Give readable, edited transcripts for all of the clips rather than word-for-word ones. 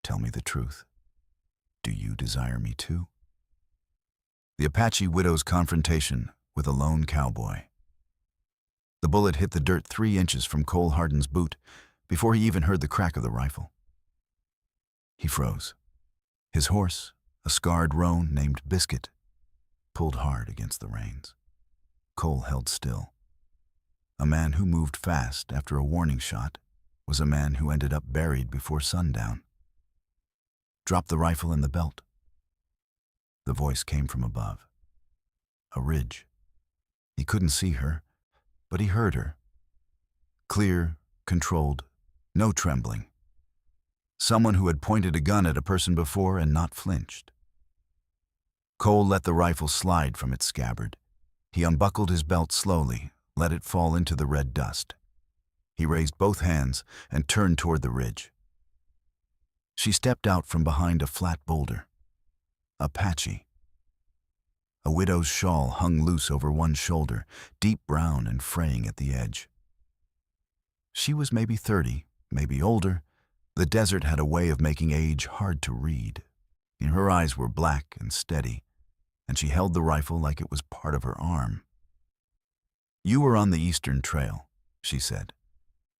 Tell me the truth. Do you desire me too? The Apache widow's confrontation with a lone cowboy. The bullet hit the dirt 3 inches from Cole Hardin's boot before he even heard the crack of the rifle. He froze. His horse, a scarred roan named Biscuit, pulled hard against the reins. Cole held still. A man who moved fast after a warning shot was a man who ended up buried before sundown. Drop the rifle in the belt. The voice came from above. A ridge. He couldn't see her, but he heard her. Clear, controlled, no trembling. Someone who had pointed a gun at a person before and not flinched. Cole let the rifle slide from its scabbard. He unbuckled his belt slowly, let it fall into the red dust. He raised both hands and turned toward the ridge. She stepped out from behind a flat boulder. Apache. A widow's shawl hung loose over one shoulder, deep brown and fraying at the edge. She was maybe 30, maybe older. The desert had a way of making age hard to read. Her eyes were black and steady, and she held the rifle like it was part of her arm. "You were on the Eastern Trail," she said.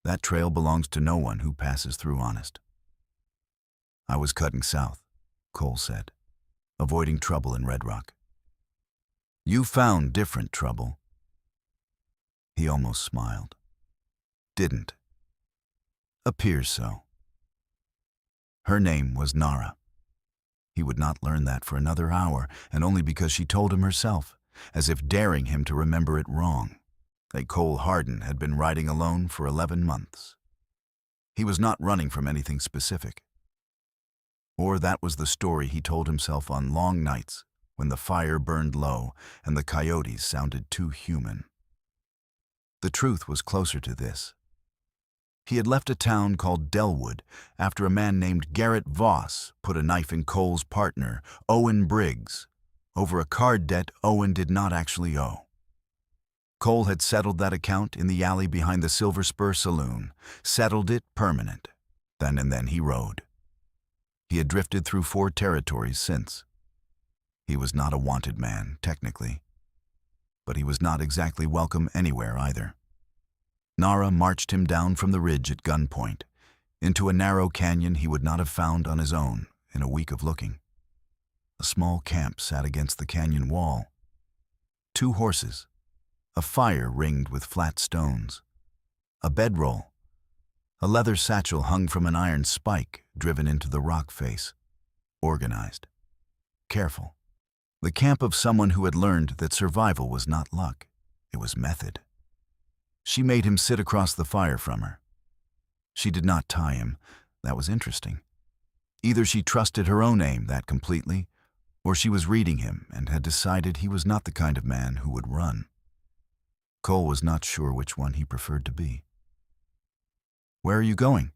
"That trail belongs to no one who passes through honest." "I was cutting south," Cole said, "avoiding trouble in Red Rock." "You found different trouble." He almost smiled. Didn't. Appears so. Her name was Nara. He would not learn that for another hour, and only because she told him herself, as if daring him to remember it wrong, that Cole Hardin had been riding alone for 11 months. He was not running from anything specific. Or that was the story he told himself on long nights when the fire burned low and the coyotes sounded too human. The truth was closer to this. He had left a town called Delwood after a man named Garrett Voss put a knife in Cole's partner, Owen Briggs, over a card debt Owen did not actually owe. Cole had settled that account in the alley behind the Silver Spur Saloon, settled it permanent. Then and then he rode. He had drifted through 4 territories since. He was not a wanted man, technically, but he was not exactly welcome anywhere either. Nara marched him down from the ridge at gunpoint, into a narrow canyon he would not have found on his own in a week of looking. A small camp sat against the canyon wall. 2 horses, a fire ringed with flat stones, a bedroll, a leather satchel hung from an iron spike driven into the rock face, organized, careful. The camp of someone who had learned that survival was not luck, it was method. She made him sit across the fire from her. She did not tie him. That was interesting. Either she trusted her own aim that completely, or she was reading him and had decided he was not the kind of man who would run. Cole was not sure which one he preferred to be. "Where are you going?"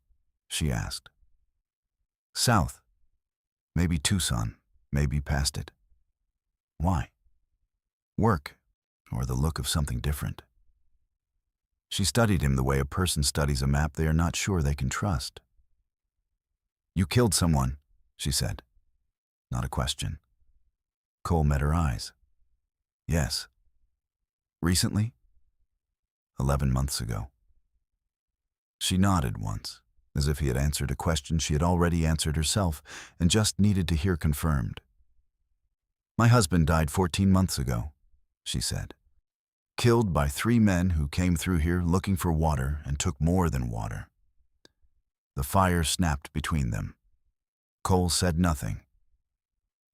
she asked. "South. Maybe Tucson, maybe past it." "Why?" "Work, or the look of something different." She studied him the way a person studies a map they are not sure they can trust. "You killed someone," she said. Not a question. Cole met her eyes. "Yes." "Recently?" 11 months ago. She nodded once, as if he had answered a question she had already answered herself and just needed to hear confirmed. "My husband died 14 months ago," she said. "Killed by 3 men who came through here looking for water and took more than water." The fire snapped between them. Cole said nothing.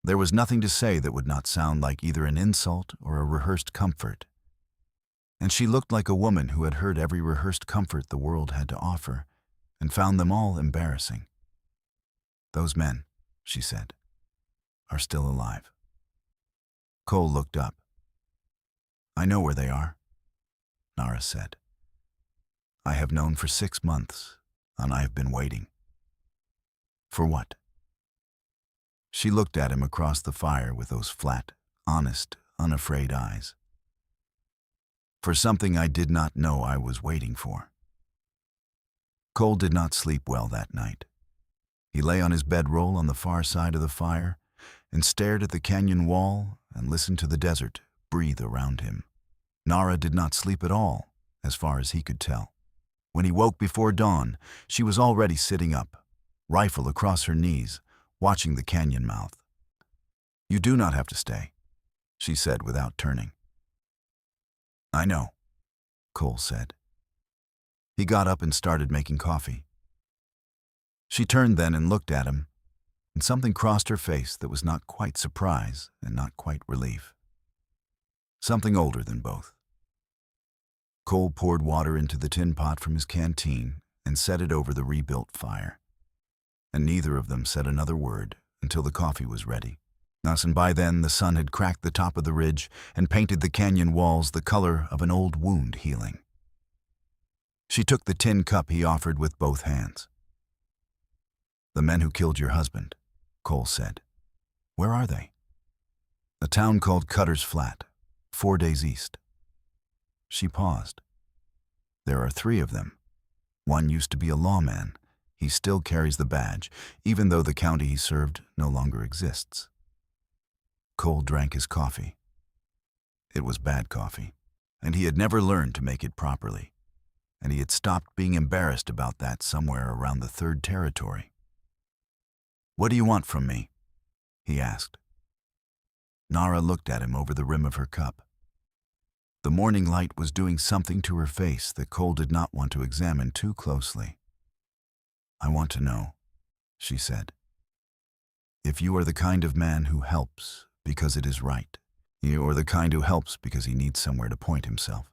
There was nothing to say that would not sound like either an insult or a rehearsed comfort. And she looked like a woman who had heard every rehearsed comfort the world had to offer and found them all embarrassing. "Those men," she said, "are still alive." Cole looked up. "I know where they are," Nara said. "I have known for 6 months, and I have been waiting." "For what?" She looked at him across the fire with those flat, honest, unafraid eyes. "For something I did not know I was waiting for." Cole did not sleep well that night. He lay on his bedroll on the far side of the fire and stared at the canyon wall and listened to the desert breathe around him. Nara did not sleep at all, as far as he could tell. When he woke before dawn, she was already sitting up, rifle across her knees, watching the canyon mouth. "You do not have to stay," she said without turning. "I know," Cole said. He got up and started making coffee. She turned then and looked at him, and something crossed her face that was not quite surprise and not quite relief. Something older than both. Cole poured water into the tin pot from his canteen and set it over the rebuilt fire. And neither of them said another word until the coffee was ready. And by then the sun had cracked the top of the ridge and painted the canyon walls the color of an old wound healing. She took the tin cup he offered with both hands. "The men who killed your husband," Cole said. "Where are they?" "A town called Cutter's Flat, 4 days east." She paused. "There are 3 of them. One used to be a lawman. He still carries the badge, even though the county he served no longer exists." Cole drank his coffee. It was bad coffee, and he had never learned to make it properly, and he had stopped being embarrassed about that somewhere around the 3rd territory. "What do you want from me?" he asked. Nara looked at him over the rim of her cup. The morning light was doing something to her face that Cole did not want to examine too closely. "I want to know," she said, "if you are the kind of man who helps because it is right, or the kind who helps because he needs somewhere to point himself."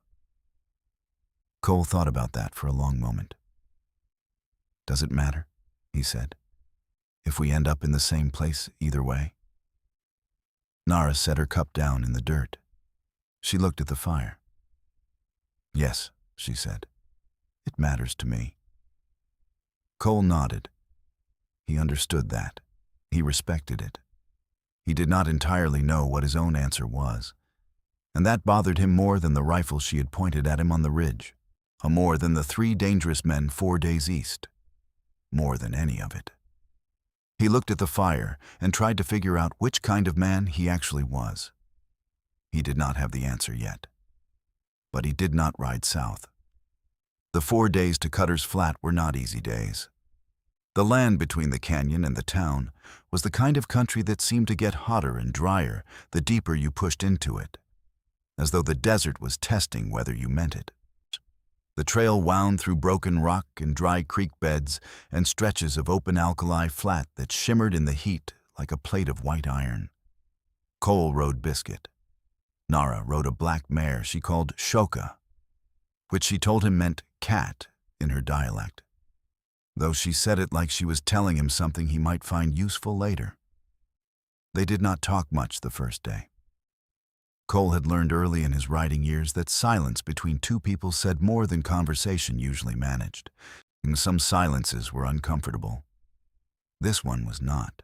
Cole thought about that for a long moment. "Does it matter?" he said. "If we end up in the same place either way?" Nara set her cup down in the dirt. She looked at the fire. "Yes," she said. "It matters to me." Cole nodded. He understood that. He respected it. He did not entirely know what his own answer was, and that bothered him more than the rifle she had pointed at him on the ridge, more than the 3 dangerous men 4 days east, more than any of it. He looked at the fire and tried to figure out which kind of man he actually was. He did not have the answer yet. But he did not ride south. The 4 days to Cutter's Flat were not easy days. The land between the canyon and the town was the kind of country that seemed to get hotter and drier the deeper you pushed into it, as though the desert was testing whether you meant it. The trail wound through broken rock and dry creek beds and stretches of open alkali flat that shimmered in the heat like a plate of white iron. Cole rode Biscuit. Nara rode a black mare she called Shoka, which she told him meant cat in her dialect, though she said it like she was telling him something he might find useful later. They did not talk much the first day. Cole had learned early in his riding years that silence between 2 people said more than conversation usually managed, and some silences were uncomfortable. This one was not.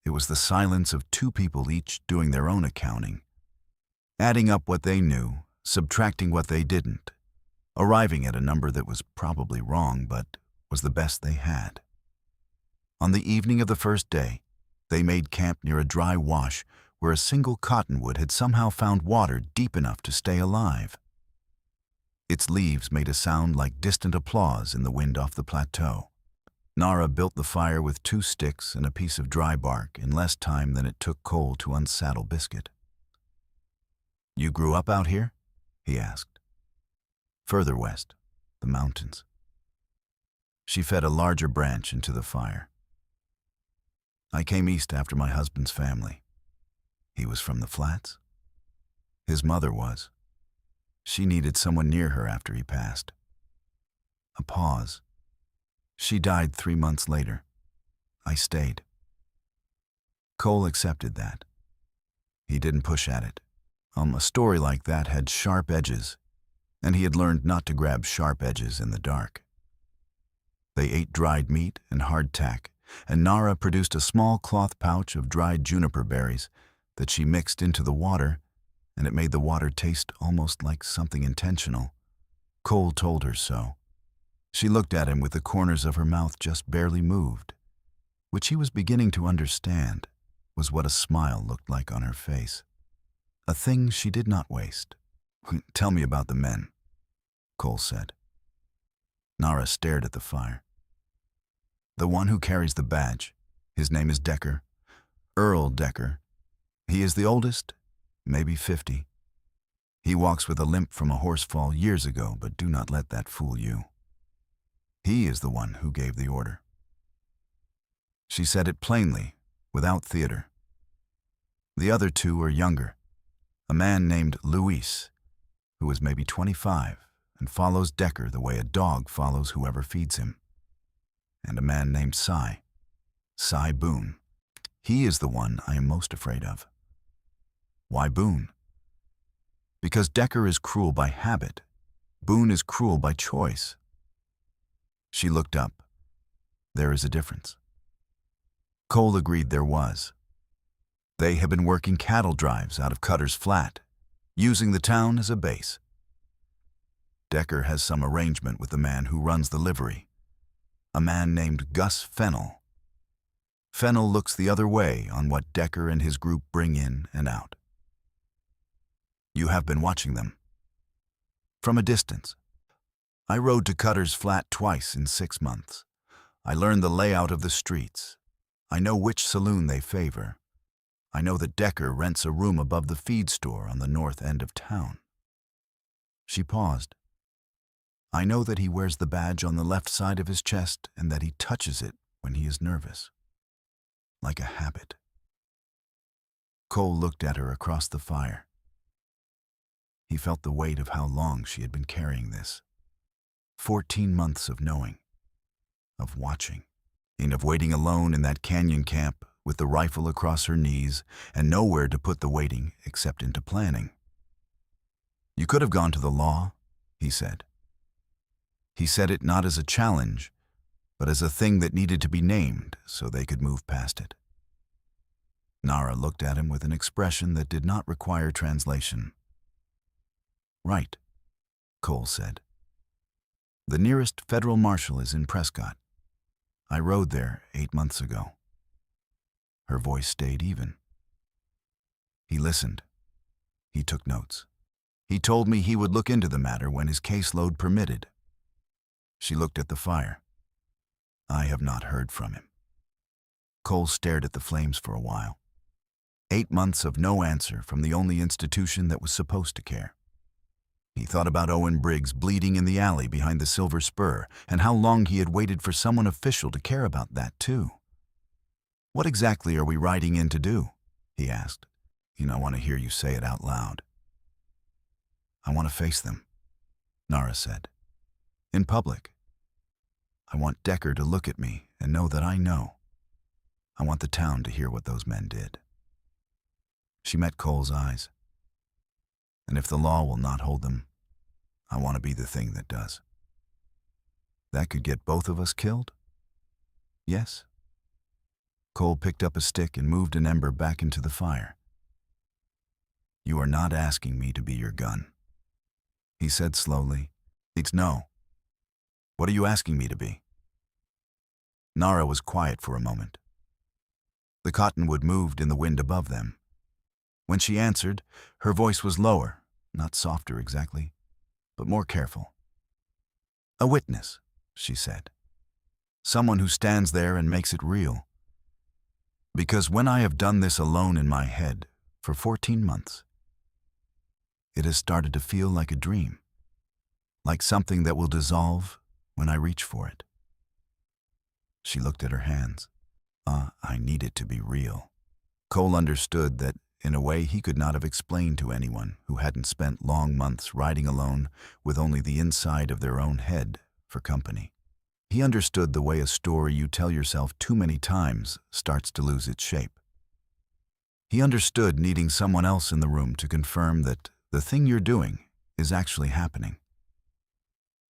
It was the silence of 2 people each doing their own accounting, adding up what they knew, subtracting what they didn't, arriving at a number that was probably wrong but was the best they had. On the evening of the first day, they made camp near a dry wash where a single cottonwood had somehow found water deep enough to stay alive. Its leaves made a sound like distant applause in the wind off the plateau. Nara built the fire with 2 sticks and a piece of dry bark in less time than it took Cole to unsaddle Biscuit. "You grew up out here?" he asked. "Further west, the mountains." She fed a larger branch into the fire. "I came east after my husband's family. He was from the flats. His mother was. She needed someone near her after he passed." A pause. "She died 3 months later. I stayed." Cole accepted that. He didn't push at it. A story like that had sharp edges, and he had learned not to grab sharp edges in the dark. They ate dried meat and hardtack, and Nara produced a small cloth pouch of dried juniper berries that she mixed into the water, and it made the water taste almost like something intentional. Cole told her so. She looked at him with the corners of her mouth just barely moved, which he was beginning to understand, was what a smile looked like on her face. A thing she did not waste. "Tell me about the men," Cole said. Nara stared at the fire. "The one who carries the badge. His name is Decker. Earl Decker. He is the oldest, maybe 50. He walks with a limp from a horse fall years ago, but do not let that fool you. He is the one who gave the order." She said it plainly, without theater. The other two are younger. A man named Luis, who is maybe 25 and follows Decker the way a dog follows whoever feeds him. And a man named Cy Boone. He is the one I am most afraid of. Why Boone? Because Decker is cruel by habit. Boone is cruel by choice. She looked up. There is a difference. Cole agreed there was. They had been working cattle drives out of Cutter's Flat, using the town as a base. Decker has some arrangement with the man who runs the livery, a man named Gus Fennell. Fennell looks the other way on what Decker and his group bring in and out. You have been watching them. From a distance. I rode to Cutter's Flat twice in 6 months. I learned the layout of the streets. I know which saloon they favor. I know that Decker rents a room above the feed store on the north end of town. She paused. I know that he wears the badge on the left side of his chest and that he touches it when he is nervous. Like a habit. Cole looked at her across the fire. He felt the weight of how long she had been carrying this. 14 months of knowing, of watching, and of waiting alone in that canyon camp with the rifle across her knees and nowhere to put the waiting except into planning. You could have gone to the law, he said. He said it not as a challenge, but as a thing that needed to be named so they could move past it. Nara looked at him with an expression that did not require translation. Right, Cole said. The nearest federal marshal is in Prescott. I rode there 8 months ago. Her voice stayed even. He listened. He took notes. He told me he would look into the matter when his caseload permitted. She looked at the fire. I have not heard from him. Cole stared at the flames for a while. 8 months of no answer from the only institution that was supposed to care. He thought about Owen Briggs bleeding in the alley behind the Silver Spur and how long he had waited for someone official to care about that, too. What exactly are we riding in to do? He asked. I want to hear you say it out loud. I want to face them, Nara said. In public. I want Decker to look at me and know that I know. I want the town to hear what those men did. She met Cole's eyes. And if the law will not hold them, I want to be the thing that does. That could get both of us killed? Yes. Cole picked up a stick and moved an ember back into the fire. You are not asking me to be your gun, he said slowly. It's no. What are you asking me to be? Nara was quiet for a moment. The cottonwood moved in the wind above them. When she answered, her voice was lower, not softer exactly, but more careful. A witness, she said. Someone who stands there and makes it real. Because when I have done this alone in my head for 14 months, it has started to feel like a dream, like something that will dissolve when I reach for it. She looked at her hands. I need it to be real. Cole understood that in a way he could not have explained to anyone who hadn't spent long months riding alone with only the inside of their own head for company. He understood the way a story you tell yourself too many times starts to lose its shape. He understood needing someone else in the room to confirm that the thing you're doing is actually happening.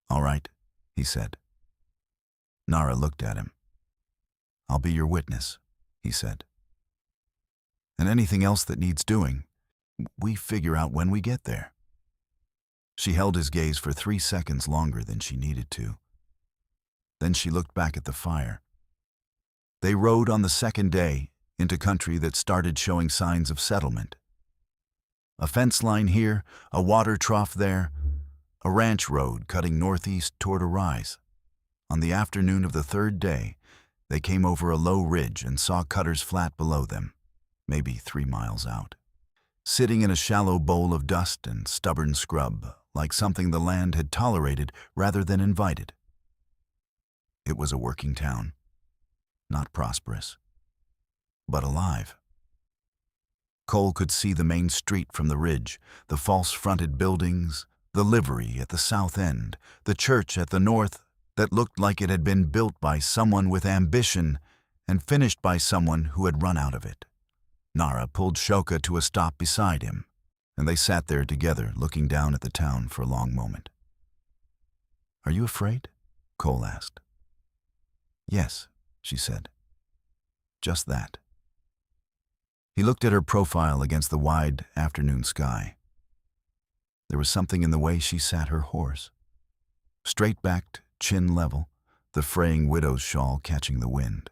All right, he said. Nara looked at him. I'll be your witness, he said. And anything else that needs doing, we figure out when we get there. She held his gaze for 3 seconds longer than she needed to. Then she looked back at the fire. They rode on the second day into country that started showing signs of settlement. A fence line here, a water trough there, a ranch road cutting northeast toward a rise. On the afternoon of the third day, they came over a low ridge and saw Cutter's Flat below them, maybe 3 miles out. Sitting in a shallow bowl of dust and stubborn scrub, like something the land had tolerated rather than invited. It was a working town, not prosperous, but alive. Cole could see the main street from the ridge, the false-fronted buildings, the livery at the south end, the church at the north that looked like it had been built by someone with ambition and finished by someone who had run out of it. Nara pulled Shoka to a stop beside him, and they sat there together looking down at the town for a long moment. "Are you afraid?" Cole asked. "Yes," she said. "Just that." He looked at her profile against the wide afternoon sky. There was something in the way she sat her horse. Straight-backed, chin level, the fraying widow's shawl catching the wind.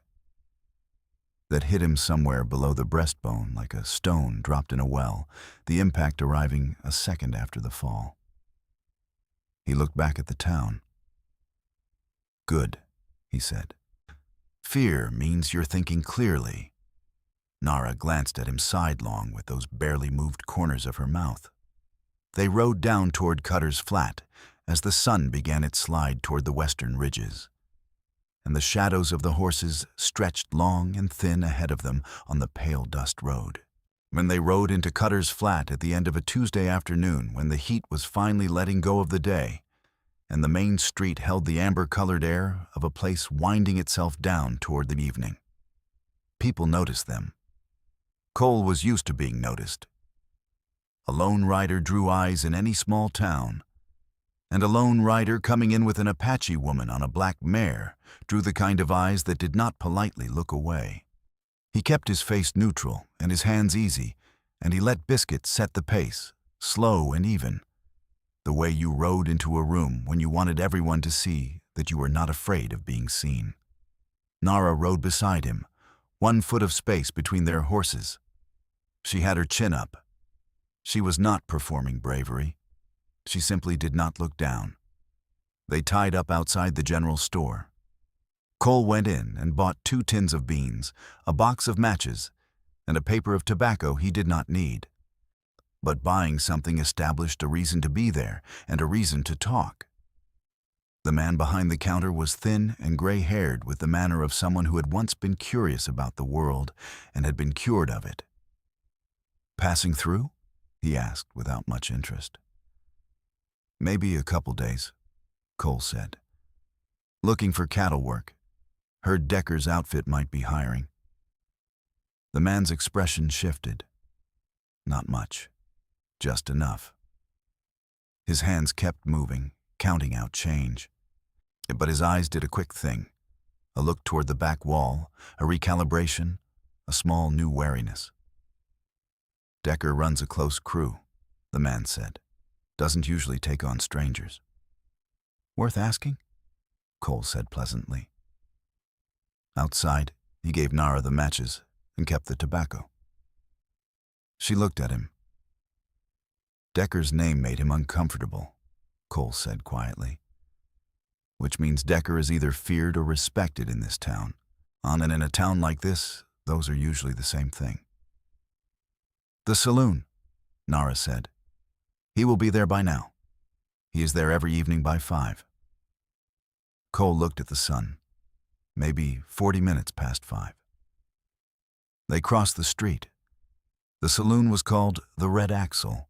That hit him somewhere below the breastbone like a stone dropped in a well, the impact arriving a second after the fall. He looked back at the town. "Good," he said. "Fear means you're thinking clearly." Nara glanced at him sidelong with those barely moved corners of her mouth. They rode down toward Cutter's Flat as the sun began its slide toward the western ridges, and the shadows of the horses stretched long and thin ahead of them on the pale dust road. When they rode into Cutter's Flat at the end of a Tuesday afternoon when the heat was finally letting go of the day, and the main street held the amber-colored air of a place winding itself down toward the evening, people noticed them. Cole was used to being noticed. A lone rider drew eyes in any small town, and a lone rider coming in with an Apache woman on a black mare drew the kind of eyes that did not politely look away. He kept his face neutral and his hands easy, and he let Biscuit set the pace, slow and even, the way you rode into a room when you wanted everyone to see that you were not afraid of being seen. Nara rode beside him, 1 foot of space between their horses. She had her chin up. She was not performing bravery. She simply did not look down. They tied up outside the general store. Cole went in and bought 2 tins of beans, a box of matches, and a paper of tobacco he did not need. But buying something established a reason to be there and a reason to talk. The man behind the counter was thin and gray-haired with the manner of someone who had once been curious about the world and had been cured of it. "Passing through?" he asked without much interest. "Maybe a couple days," Cole said. "Looking for cattle work. Heard Decker's outfit might be hiring." The man's expression shifted. Not much. Just enough. His hands kept moving, counting out change. But his eyes did a quick thing. A look toward the back wall, a recalibration, a small new wariness. "Decker runs a close crew," the man said. "Doesn't usually take on strangers." "Worth asking?" Cole said pleasantly. Outside, he gave Nara the matches and kept the tobacco. She looked at him. "Decker's name made him uncomfortable," Cole said quietly. "Which means Decker is either feared or respected in this town. And in a town like this, those are usually the same thing." "The saloon," Nara said. "He will be there by now. He is there every evening by 5. Cole looked at the sun. Maybe 40 minutes past 5. They crossed the street. The saloon was called the Red Axle,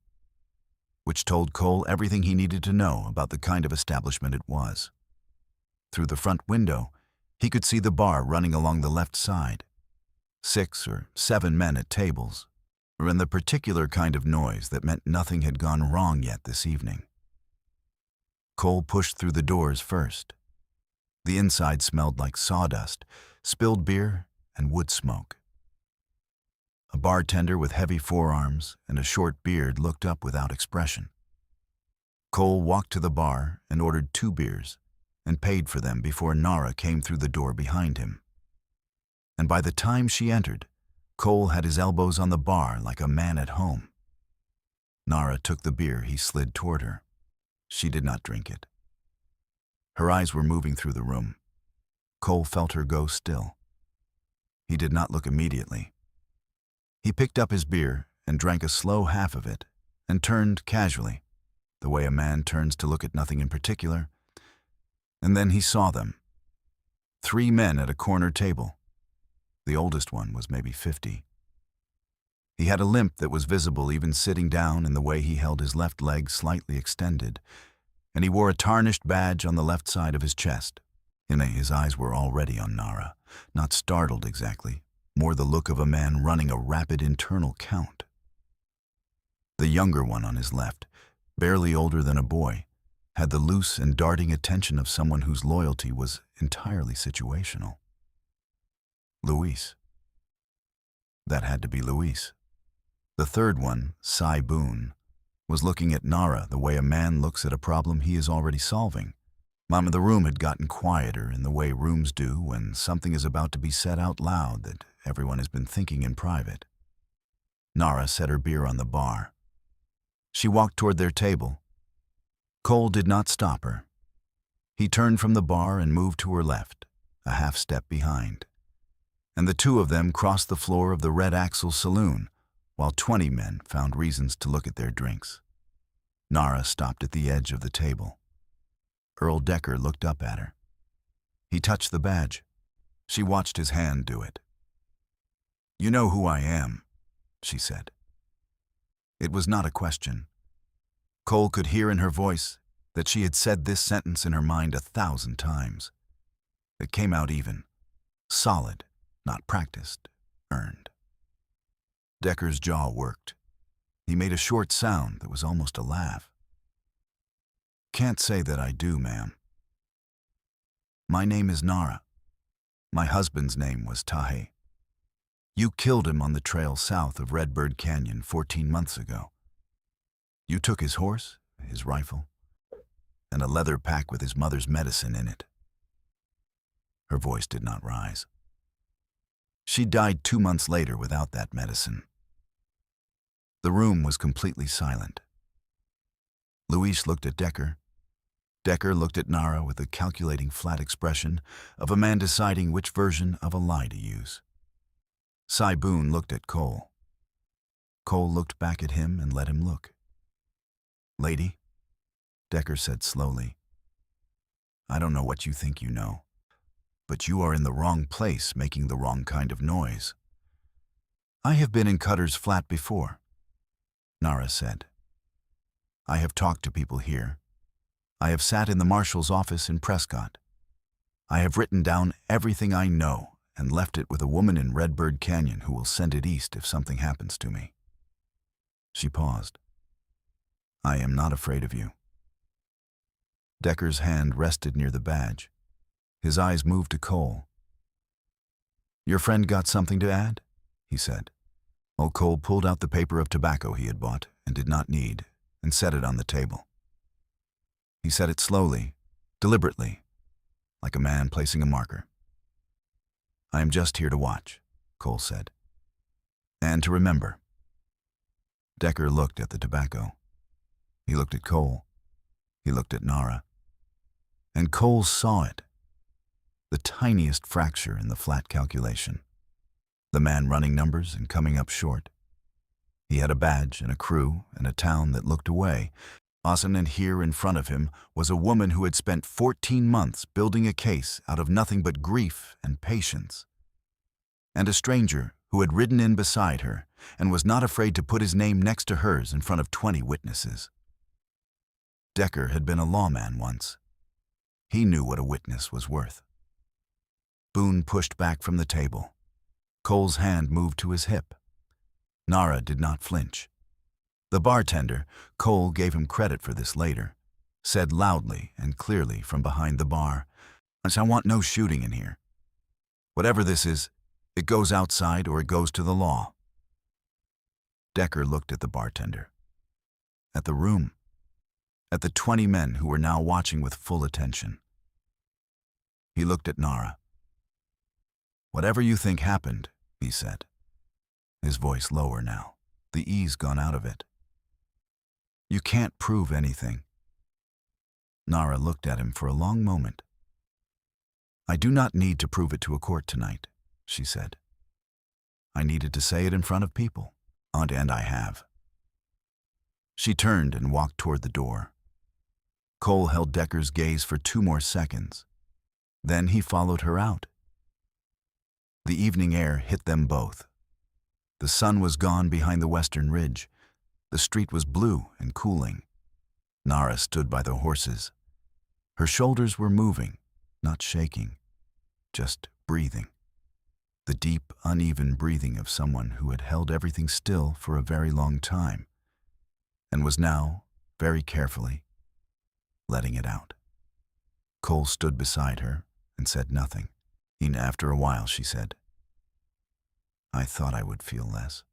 which told Cole everything he needed to know about the kind of establishment it was. Through the front window, he could see the bar running along the left side. 6 or 7 men at tables, or in the particular kind of noise that meant nothing had gone wrong yet this evening. Cole pushed through the doors first. The inside smelled like sawdust, spilled beer, and wood smoke. A bartender with heavy forearms and a short beard looked up without expression. Cole walked to the bar and ordered 2 beers and paid for them before Nara came through the door behind him. and by the time she entered, Cole had his elbows on the bar like a man at home. Nara took the beer he slid toward her. She did not drink it. Her eyes were moving through the room. Cole felt her go still. He did not look immediately. He picked up his beer and drank a slow half of it and turned casually, the way a man turns to look at nothing in particular. And then he saw them. 3 men at a corner table. The oldest one was maybe 50. He had a limp that was visible even sitting down in the way he held his left leg slightly extended, and he wore a tarnished badge on the left side of his chest. His eyes were already on Nara, not startled exactly, more the look of a man running a rapid internal count. The younger one on his left, barely older than a boy, had the loose and darting attention of someone whose loyalty was entirely situational. Luis. That had to be Luis. The third one, Cy Boone, was looking at Nara the way a man looks at a problem he is already solving. The room had gotten quieter in the way rooms do when something is about to be said out loud that everyone has been thinking in private. Nara set her beer on the bar. She walked toward their table. Cole did not stop her. He turned from the bar and moved to her left, a half step behind. And the two of them crossed the floor of the Red Axle Saloon, while 20 men found reasons to look at their drinks. Nara stopped at the edge of the table. Earl Decker looked up at her. He touched the badge. She watched his hand do it. "You know who I am," she said. It was not a question. Cole could hear in her voice that she had said this sentence in her mind 1,000 times. It came out even, solid, not practiced, earned. Decker's jaw worked. He made a short sound that was almost a laugh. "Can't say that I do, ma'am. My name is Nara. My husband's name was Tahe. You killed him on the trail south of Redbird Canyon 14 months ago. You took his horse, his rifle, and a leather pack with his mother's medicine in it." Her voice did not rise. She died 2 months later without that medicine. The room was completely silent. Luis looked at Decker. Decker looked at Nara with the calculating flat expression of a man deciding which version of a lie to use. Cy Boone looked at Cole. Cole looked back at him and let him look. "Lady," Decker said slowly, "I don't know what you think you know, but you are in the wrong place making the wrong kind of noise." "I have been in Cutter's flat before," Nara said. "I have talked to people here. I have sat in the marshal's office in Prescott. I have written down everything I know and left it with a woman in Redbird Canyon who will send it east if something happens to me." She paused. "I am not afraid of you." Decker's hand rested near the badge. His eyes moved to Cole. "Your friend got something to add?" he said. Old Cole pulled out the paper of tobacco he had bought and did not need and set it on the table. He said it slowly, deliberately, like a man placing a marker. "I am just here to watch," Cole said. "And to remember." Decker looked at the tobacco. He looked at Cole. He looked at Nara. And Cole saw it. The tiniest fracture in the flat calculation. The man running numbers and coming up short. He had a badge and a crew and a town that looked away. And here in front of him was a woman who had spent 14 months building a case out of nothing but grief and patience. And a stranger who had ridden in beside her and was not afraid to put his name next to hers in front of 20 witnesses. Decker had been a lawman once. He knew what a witness was worth. Boone pushed back from the table. Cole's hand moved to his hip. Nara did not flinch. The bartender, Cole gave him credit for this later, said loudly and clearly from behind the bar, "I want no shooting in here. Whatever this is, it goes outside or it goes to the law." Decker looked at the bartender, at the room, at the 20 men who were now watching with full attention. He looked at Nara. "Whatever you think happened," he said, his voice lower now, the ease gone out of it. "You can't prove anything." Nara looked at him for a long moment. "I do not need to prove it to a court tonight," she said. "I needed to say it in front of people, and I have." She turned and walked toward the door. Cole held Decker's gaze for 2 more seconds. Then he followed her out. The evening air hit them both. The sun was gone behind the western ridge. The street was blue and cooling. Nara stood by the horses. Her shoulders were moving, not shaking, just breathing. The deep, uneven breathing of someone who had held everything still for a very long time, and was now, very carefully, letting it out. Cole stood beside her and said nothing. After a while, she said, "I thought I would feel less."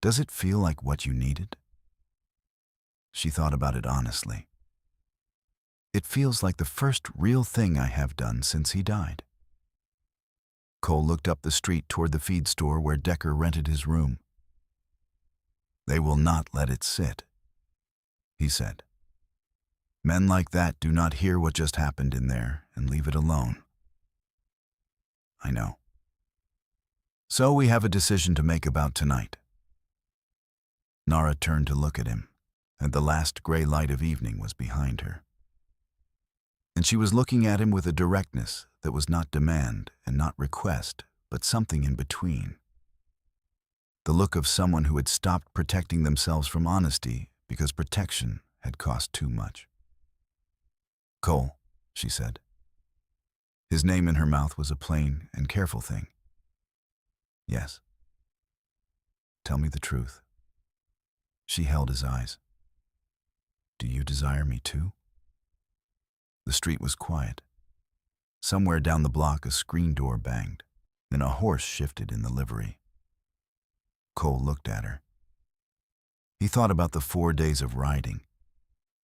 "Does it feel like what you needed?" She thought about it honestly. "It feels like the first real thing I have done since he died." Cole looked up the street toward the feed store where Decker rented his room. "They will not let it sit," he said. "Men like that do not hear what just happened in there and leave it alone." "I know. So we have a decision to make about tonight." Nara turned to look at him, and the last gray light of evening was behind her. And she was looking at him with a directness that was not demand and not request, but something in between. The look of someone who had stopped protecting themselves from honesty because protection had cost too much. "Cole," she said. His name in her mouth was a plain and careful thing. "Yes." "Tell me the truth." She held his eyes. "Do you desire me too?" The street was quiet. Somewhere down the block a screen door banged, then a horse shifted in the livery. Cole looked at her. He thought about the 4 days of riding,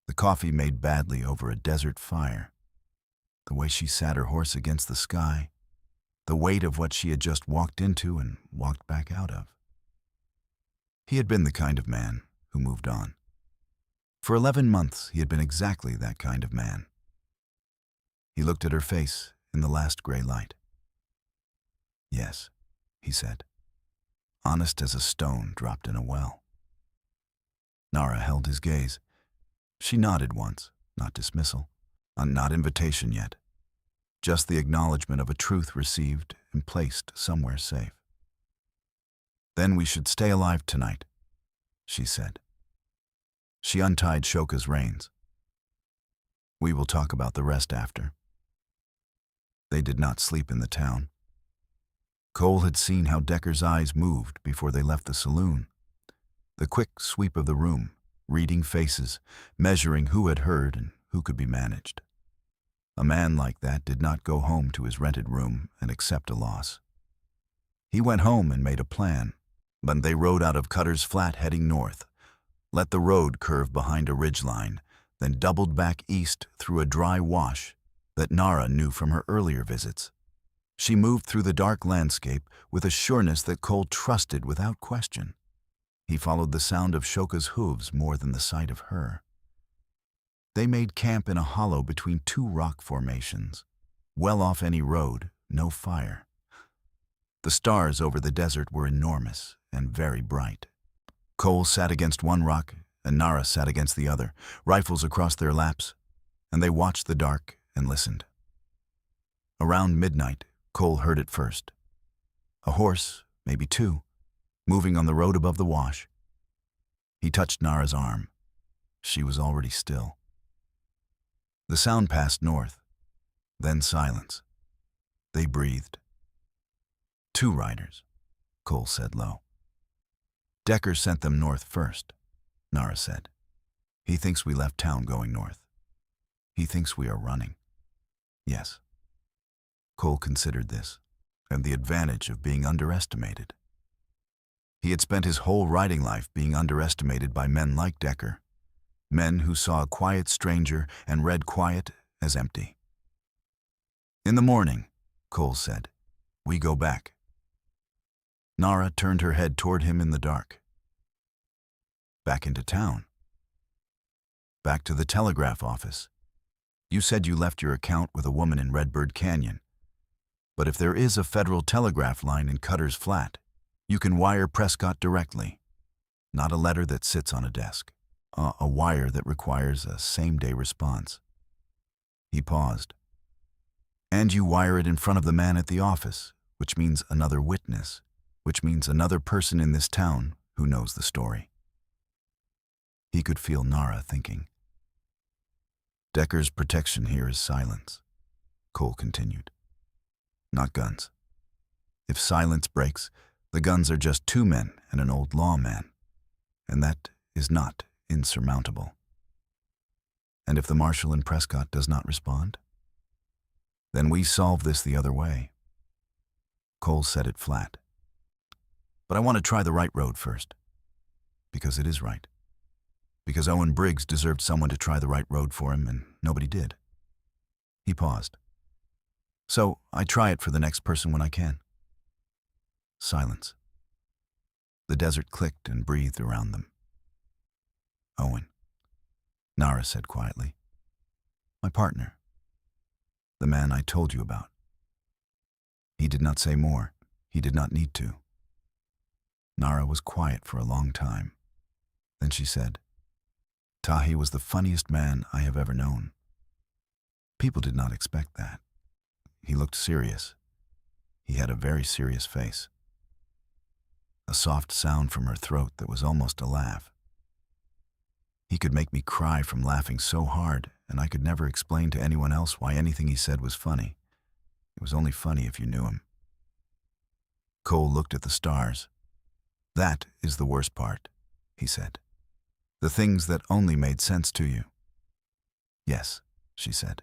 the coffee made badly over a desert fire, the way she sat her horse against the sky, the weight of what she had just walked into and walked back out of. He had been the kind of man who moved on. For 11 months he had been exactly that kind of man. He looked at her face in the last gray light. "Yes," he said, honest as a stone dropped in a well. Nara held his gaze. She nodded once, not dismissal, not invitation yet, just the acknowledgement of a truth received and placed somewhere safe. "Then we should stay alive tonight," she said. She untied Shoka's reins. "We will talk about the rest after." They did not sleep in the town. Cole had seen how Decker's eyes moved before they left the saloon. The quick sweep of the room, reading faces, measuring who had heard and who could be managed. A man like that did not go home to his rented room and accept a loss. He went home and made a plan, but they rode out of Cutter's Flat heading north, let the road curve behind a ridgeline, then doubled back east through a dry wash that Nara knew from her earlier visits. She moved through the dark landscape with a sureness that Cole trusted without question. He followed the sound of Shoka's hooves more than the sight of her. They made camp in a hollow between 2 rock formations, well off any road, no fire. The stars over the desert were enormous and very bright. Cole sat against one rock and Nara sat against the other, rifles across their laps, and they watched the dark and listened. Around midnight, Cole heard it first. A horse, maybe 2, moving on the road above the wash. He touched Nara's arm. She was already still. The sound passed north, then silence. They breathed. 2 riders, Cole said low. "Decker sent them north first," Nara said. "He thinks we left town going north. He thinks we are running." "Yes." Cole considered this, and the advantage of being underestimated. He had spent his whole riding life being underestimated by men like Decker, men who saw a quiet stranger and read quiet as empty. "In the morning," Cole said, We go back. Nara turned her head toward him in the dark. Back into town. Back to the telegraph office. You said you left your account with a woman in Redbird Canyon. But if there is a federal telegraph line in Cutter's Flat, you can wire Prescott directly. Not a letter that sits on a desk. A wire that requires a same-day response. He paused. And you wire it in front of the man at the office, which means another witness, which means another person in this town who knows the story. He could feel Nara thinking. Decker's protection here is silence, Cole continued. Not guns. If silence breaks, the guns are just two men and an old lawman, and that is not insurmountable. And if the marshal in Prescott does not respond? Then we solve this the other way. Cole said it flat. But I want to try the right road first. Because it is right. Because Owen Briggs deserved someone to try the right road for him, and nobody did. He paused. So I try it for the next person when I can. Silence. The desert clicked and breathed around them. Owen, Nara said quietly. My partner. The man I told you about. He did not say more. He did not need to. Nara was quiet for a long time. Then she said, Tahi was the funniest man I have ever known. People did not expect that. He looked serious. He had a very serious face. A soft sound from her throat that was almost a laugh. He could make me cry from laughing so hard, and I could never explain to anyone else why anything he said was funny. It was only funny if you knew him. Cole looked at the stars. That is the worst part, he said. The things that only made sense to you. Yes, she said.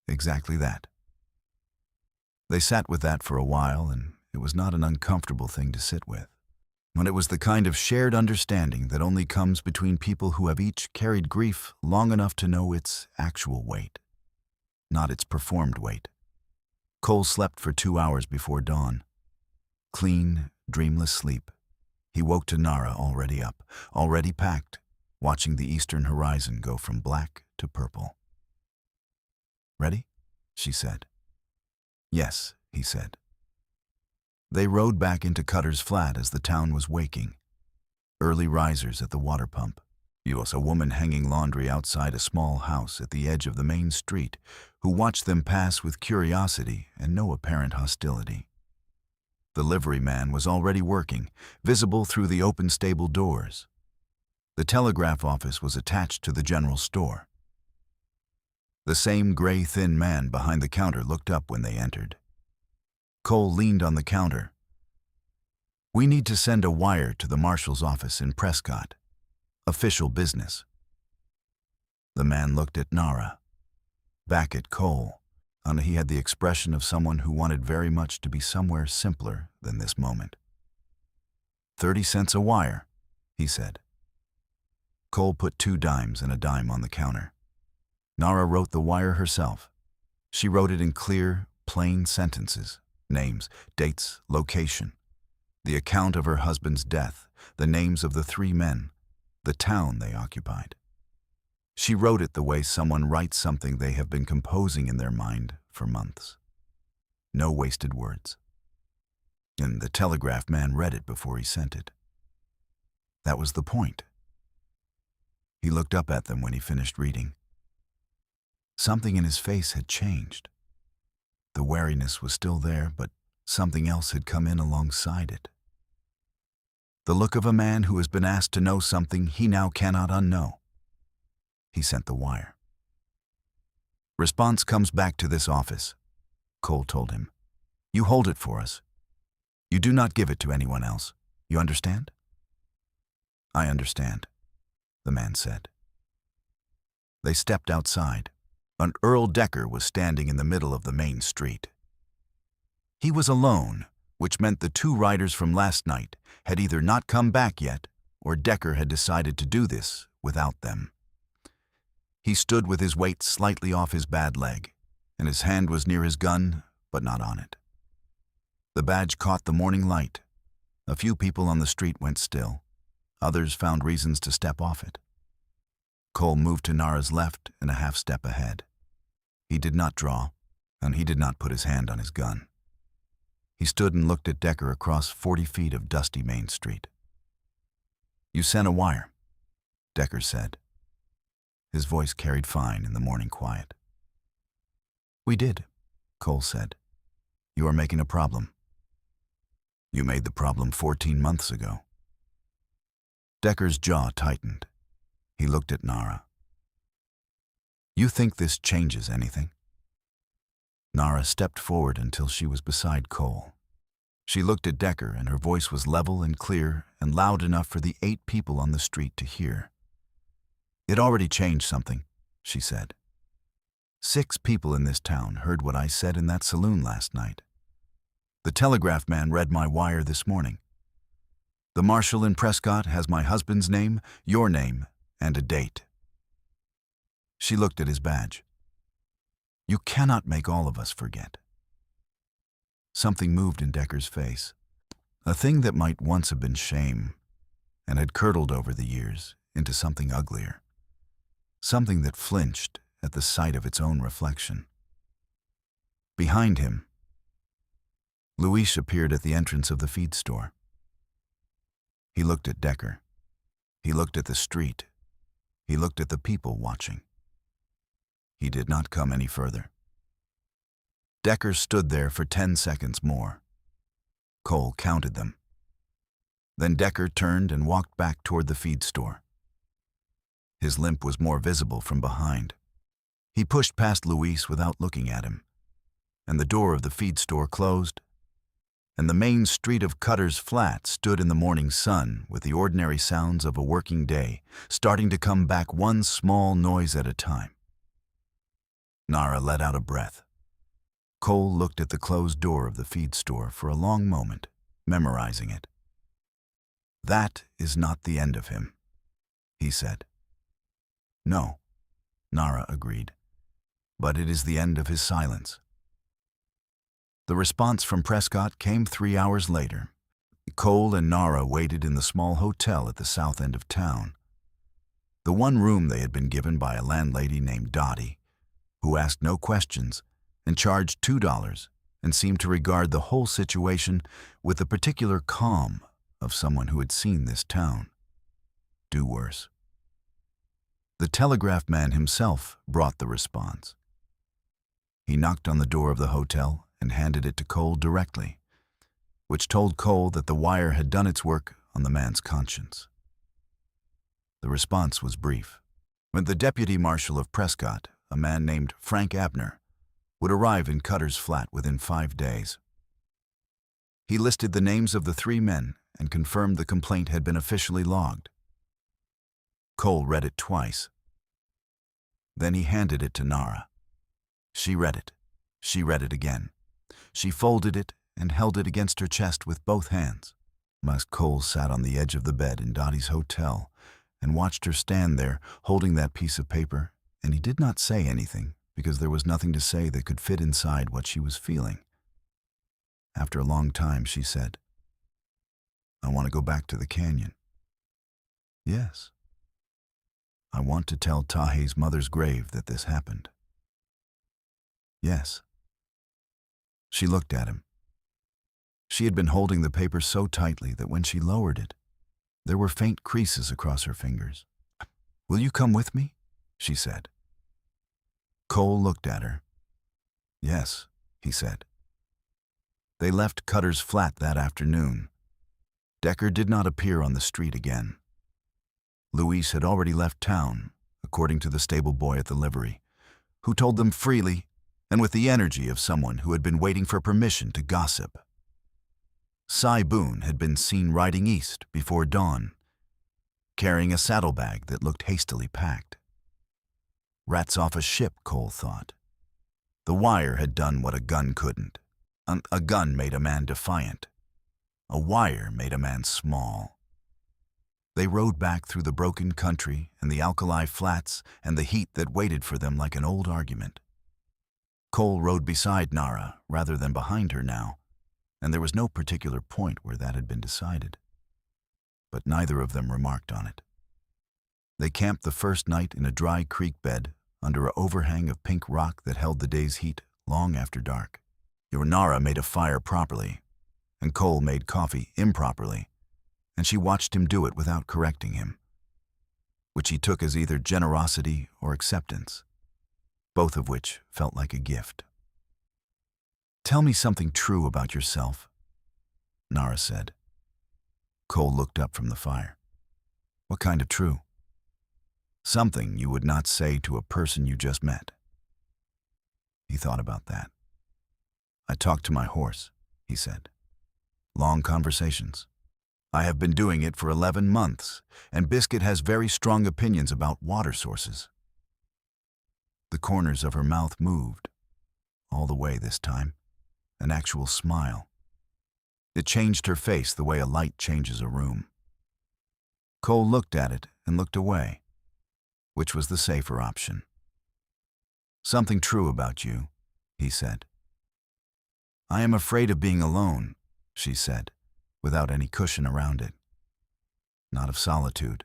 Exactly that. They sat with that for a while, and it was not an uncomfortable thing to sit with. But it was the kind of shared understanding that only comes between people who have each carried grief long enough to know its actual weight, not its performed weight. Cole slept for 2 hours before dawn. Clean, dreamless sleep. He woke to Nara already up, already packed, watching the eastern horizon go from black to purple. Ready? She said. Yes, he said. They rode back into Cutter's Flat as the town was waking. Early risers at the water pump. A woman hanging laundry outside a small house at the edge of the main street, who watched them pass with curiosity and no apparent hostility. The liveryman was already working, visible through the open stable doors. The telegraph office was attached to the general store. The same gray, thin man behind the counter looked up when they entered. Cole leaned on the counter. We need to send a wire to the marshal's office in Prescott. Official business. The man looked at Nara. Back at Cole, and he had the expression of someone who wanted very much to be somewhere simpler than this moment. 30 cents a wire, he said. Cole put 2 dimes and a dime on the counter. Nara wrote the wire herself. She wrote it in clear, plain sentences. Names, dates, location, the account of her husband's death, the names of the 3 men, the town they occupied. She wrote it the way someone writes something they have been composing in their mind for months. No wasted words. And the telegraph man read it before he sent it. That was the point. He looked up at them when he finished reading. Something in his face had changed. The wariness was still there, but something else had come in alongside it. The look of a man who has been asked to know something he now cannot unknow. He sent the wire. Response comes back to this office, Cole told him. You hold it for us. You do not give it to anyone else. You understand? I understand, the man said. They stepped outside. And Earl Decker was standing in the middle of the main street. He was alone, which meant the 2 riders from last night had either not come back yet, or Decker had decided to do this without them. He stood with his weight slightly off his bad leg, and his hand was near his gun, but not on it. The badge caught the morning light. A few people on the street went still. Others found reasons to step off it. Cole moved to Nara's left and a half step ahead. He did not draw, and he did not put his hand on his gun. He stood and looked at Decker across 40 feet of dusty Main Street. "You sent a wire," Decker said. His voice carried fine in the morning quiet. "We did," Cole said. "You are making a problem." "You made the problem 14 months ago." Decker's jaw tightened. He looked at Nara. "You think this changes anything?" Nara stepped forward until she was beside Cole. She looked at Decker, and her voice was level and clear and loud enough for the 8 people on the street to hear. "It already changed something," she said. 6 people in this town heard what I said in that saloon last night. The telegraph man read my wire this morning. The marshal in Prescott has my husband's name, your name, and a date. She looked at his badge. "You cannot make all of us forget." Something moved in Decker's face. A thing that might once have been shame and had curdled over the years into something uglier. Something that flinched at the sight of its own reflection. Behind him, Luis appeared at the entrance of the feed store. He looked at Decker. He looked at the street. He looked at the people watching. He did not come any further. Decker stood there for 10 seconds more. Cole counted them. Then Decker turned and walked back toward the feed store. His limp was more visible from behind. He pushed past Luis without looking at him, and the door of the feed store closed, and the main street of Cutter's Flat stood in the morning sun with the ordinary sounds of a working day starting to come back one small noise at a time. Nara let out a breath. Cole looked at the closed door of the feed store for a long moment, memorizing it. "That is not the end of him," he said. "No," Nara agreed, "but it is the end of his silence." The response from Prescott came 3 hours later. Cole and Nara waited in the small hotel at the south end of town. The one room they had been given by a landlady named Dottie, who asked no questions and charged $2 and seemed to regard the whole situation with the particular calm of someone who had seen this town do worse. The telegraph man himself brought the response. He knocked on the door of the hotel and handed it to Cole directly, which told Cole that the wire had done its work on the man's conscience. The response was brief. When the deputy marshal of Prescott, a man named Frank Abner, would arrive in Cutter's Flat within 5 days. He listed the names of the 3 men and confirmed the complaint had been officially logged. Cole read it twice. Then he handed it to Nara. She read it. She read it again. She folded it and held it against her chest with both hands. Cole sat on the edge of the bed in Dottie's hotel and watched her stand there holding that piece of paper, and he did not say anything because there was nothing to say that could fit inside what she was feeling. After a long time, she said, "I want to go back to the canyon." "Yes." "I want to tell Tahe's mother's grave that this happened." "Yes." She looked at him. She had been holding the paper so tightly that when she lowered it, there were faint creases across her fingers. "Will you come with me?" she said. Cole looked at her. "Yes," he said. They left Cutter's Flat that afternoon. Decker did not appear on the street again. Luis had already left town, according to the stable boy at the livery, who told them freely and with the energy of someone who had been waiting for permission to gossip. Cy Boone had been seen riding east before dawn, carrying a saddlebag that looked hastily packed. Rats off a ship, Cole thought. The wire had done what a gun couldn't. A gun made a man defiant. A wire made a man small. They rode back through the broken country and the alkali flats and the heat that waited for them like an old argument. Cole rode beside Nara rather than behind her now, and there was no particular point where that had been decided. But neither of them remarked on it. They camped the first night in a dry creek bed under an overhang of pink rock that held the day's heat long after dark. Nara made a fire properly, and Cole made coffee improperly, and she watched him do it without correcting him, which he took as either generosity or acceptance, both of which felt like a gift. "Tell me something true about yourself," Nara said. Cole looked up from the fire. "What kind of true?" "Something you would not say to a person you just met." He thought about that. "I talked to my horse," he said. "Long conversations. I have been doing it for 11 months, and Biscuit has very strong opinions about water sources." The corners of her mouth moved, all the way this time, an actual smile. It changed her face the way a light changes a room. Cole looked at it and looked away, which was the safer option. "Something true about you," he said. "I am afraid of being alone," she said, without any cushion around it. "Not of solitude.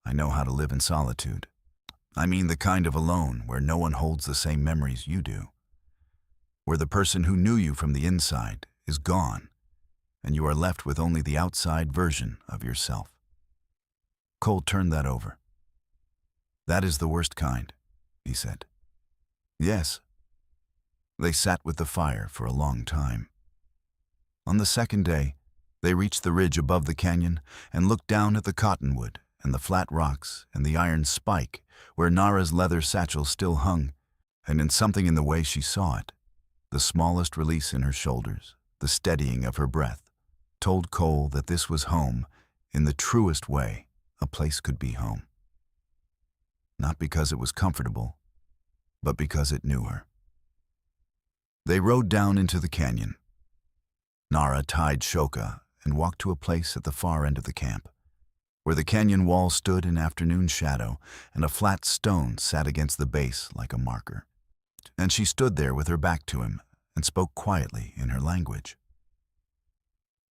I know how to live in solitude. I mean the kind of alone where no one holds the same memories you do, where the person who knew you from the inside is gone, and you are left with only the outside version of yourself." Cole turned that over. "That is the worst kind," he said. "Yes." They sat with the fire for a long time. On the second day, they reached the ridge above the canyon and looked down at the cottonwood and the flat rocks and the iron spike where Nara's leather satchel still hung, and in something in the way she saw it, the smallest release in her shoulders, the steadying of her breath, told Cole that this was home in the truest way a place could be home. Not because it was comfortable, but because it knew her. They rode down into the canyon. Nara tied Shoka and walked to a place at the far end of the camp, where the canyon wall stood in afternoon shadow and a flat stone sat against the base like a marker. And she stood there with her back to him and spoke quietly in her language.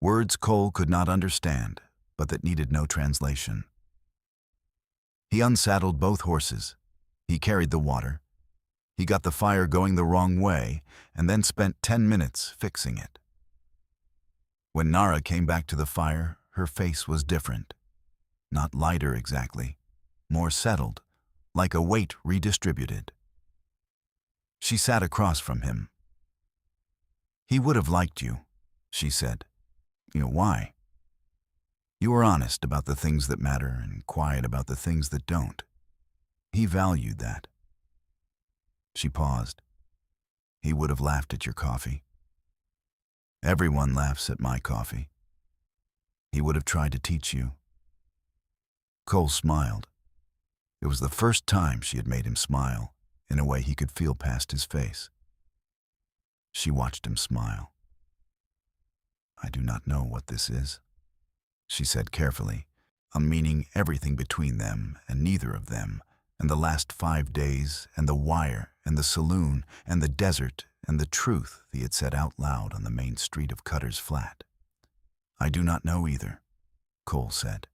Words Cole could not understand, but that needed no translation. He unsaddled both horses. He carried the water. He got the fire going the wrong way and then spent 10 minutes fixing it. When Nara came back to the fire, her face was different. Not lighter exactly, more settled, like a weight redistributed. She sat across from him. "He would have liked you," she said. "Why?" "You were honest about the things that matter and quiet about the things that don't. He valued that." She paused. "He would have laughed at your coffee." "Everyone laughs at my coffee." "He would have tried to teach you." Cole smiled. It was the first time she had made him smile in a way he could feel past his face. She watched him smile. "I do not know what this is," she said carefully, meaning everything between them and neither of them, and the last 5 days, and the wire, and the saloon, and the desert, and the truth he had said out loud on the main street of Cutter's Flat. "I do not know either," Cole said.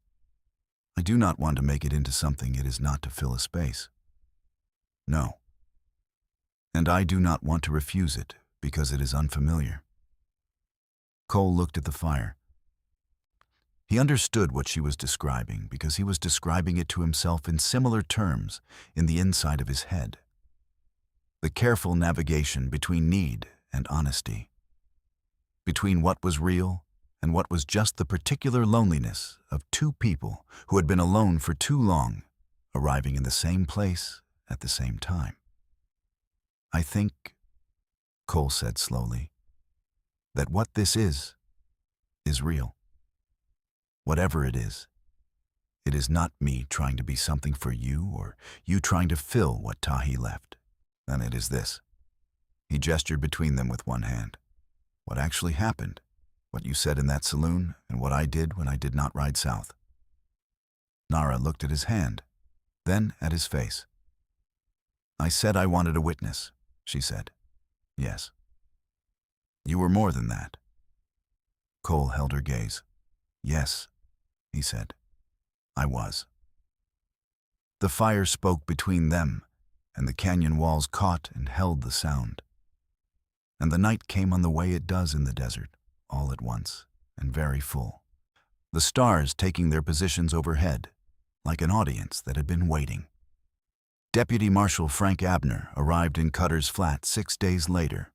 "I do not want to make it into something it is not to fill a space. No. And I do not want to refuse it because it is unfamiliar." Cole looked at the fire. He understood what she was describing because he was describing it to himself in similar terms in the inside of his head. The careful navigation between need and honesty, between what was real and what was just the particular loneliness of two people who had been alone for too long, arriving in the same place at the same time. "I think," Cole said slowly, "that what this is real. Whatever it is not me trying to be something for you or you trying to fill what Tahi left. And it is this." He gestured between them with one hand. "What actually happened, what you said in that saloon, and what I did when I did not ride south." Nara looked at his hand, then at his face. "I said I wanted a witness," she said. "Yes." "You were more than that." Cole held her gaze. Yes, he said. I was. The fire spoke between them, and the canyon walls caught and held the sound. And the night came on the way it does in the desert, all at once, and very full. The stars taking their positions overhead, like an audience that had been waiting. Deputy Marshal Frank Abner arrived in Cutter's Flat 6 days later,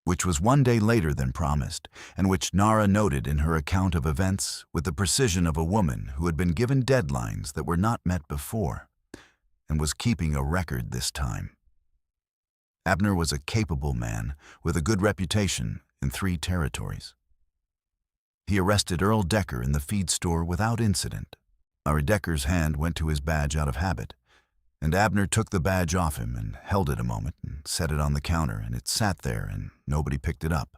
which was 1 day later than promised, and which Nara noted in her account of events with the precision of a woman who had been given deadlines that were not met before, and was keeping a record this time. Abner was a capable man with a good reputation in 3 territories. He arrested Earl Decker in the feed store without incident. Decker's hand went to his badge out of habit, and Abner took the badge off him and held it a moment and set it on the counter, and it sat there and nobody picked it up.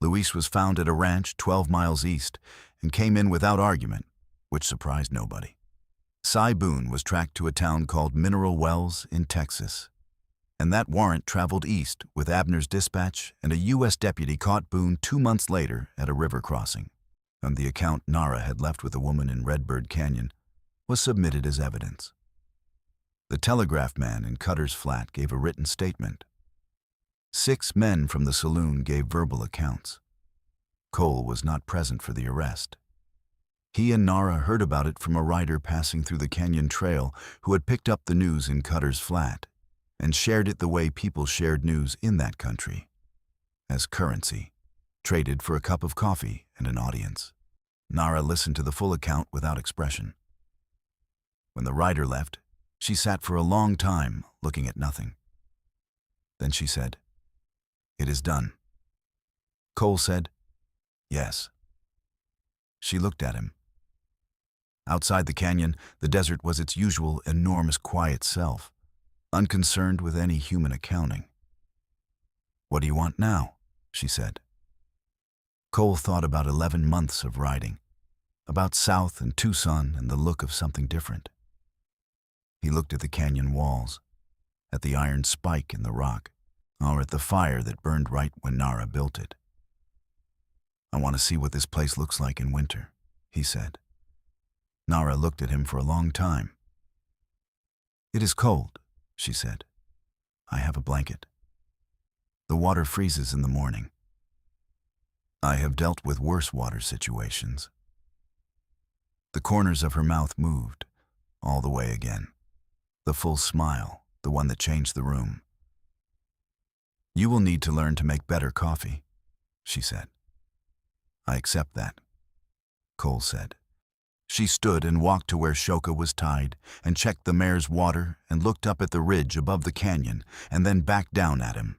Luis was found at a ranch 12 miles east and came in without argument, which surprised nobody. Cy Boone was tracked to a town called Mineral Wells in Texas, and that warrant traveled east with Abner's dispatch, and a U.S. deputy caught Boone 2 months later at a river crossing, and the account Nara had left with a woman in Redbird Canyon was submitted as evidence. The telegraph man in Cutter's Flat gave a written statement. 6 men from the saloon gave verbal accounts. Cole was not present for the arrest. He and Nara heard about it from a rider passing through the canyon trail who had picked up the news in Cutter's Flat and shared it the way people shared news in that country, as currency, traded for a cup of coffee and an audience. Nara listened to the full account without expression. When the rider left, she sat for a long time, looking at nothing. Then she said, "It is done." Cole said, "Yes." She looked at him. Outside the canyon, the desert was its usual enormous quiet self, unconcerned with any human accounting. "What do you want now?" she said. Cole thought about 11 months of riding, about South and Tucson and the look of something different. He looked at the canyon walls, at the iron spike in the rock, or at the fire that burned right when Nara built it. "I want to see what this place looks like in winter," he said. Nara looked at him for a long time. "It is cold," she said. "I have a blanket. The water freezes in the morning. I have dealt with worse water situations." The corners of her mouth moved, all the way again. The full smile, the one that changed the room. "You will need to learn to make better coffee," she said. "I accept that," Cole said. She stood and walked to where Shoka was tied and checked the mare's water and looked up at the ridge above the canyon and then back down at him.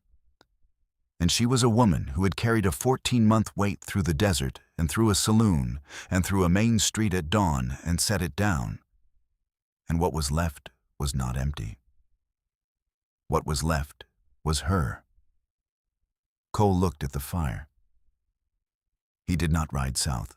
And she was a woman who had carried a 14-month wait through the desert and through a saloon and through a main street at dawn and set it down. And what was left was not empty. What was left was her. Cole looked at the fire. He did not ride south.